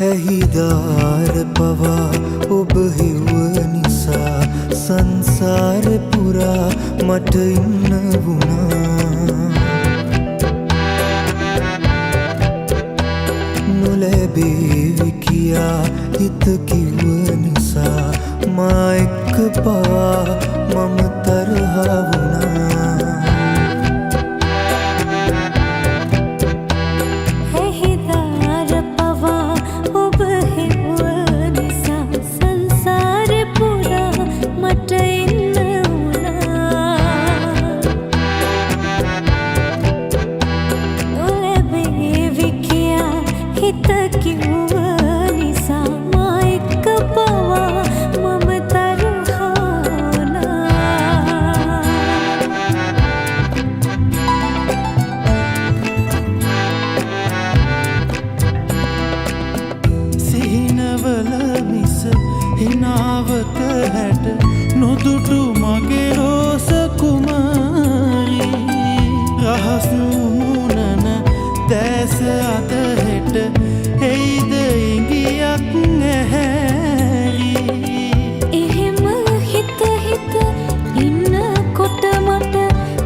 ඇහිදාර පවා ඔබ හිව්ව නිසා සංසාරෙ පුරා මට ඉන්න වුණා. නොලැබේවි කියා හිත කිව්ව නිසා මා එක්ක පවා මම තරහා වුණා. හිනාවක හැට නොදුටු මගේ රෝස කුමාරී රහස් මුමුණන දැස අත හෙට එයිද ඉඟියක් ඇහැරී. එහෙම හිත හිත ඉන්නකොට මට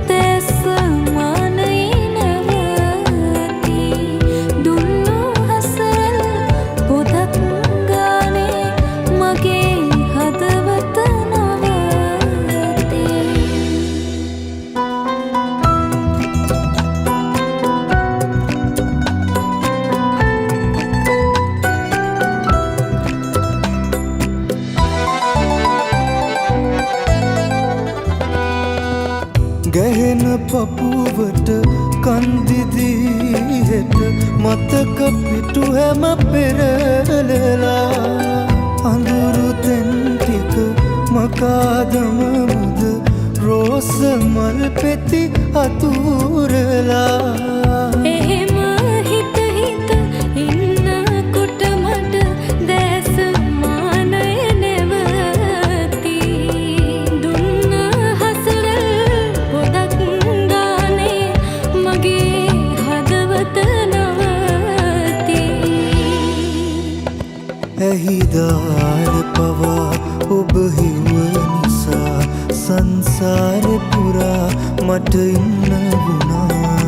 දැස මානයි නැවති දුන්නු හසරල් පොදක් ගානේ මගේ හදවත නවති. ගැහෙන පපුවට කන්දිදී හෙට මතක පිටු හැම පෙරලලා අඳුරු තෙන් ටික මකාදම මුද රෝස මල් පෙති අතුරලා. එහෙම හිත හිත ඉන්නකොට මට දැස මානය නැවති දුන්න හසරල් පොදක් ගානේ මගේ හදවත නවති. ඇහිදාර පවා ඔබ හිව්ව නිසා සංසාරෙ පුරා මට ඉන්න වුණා.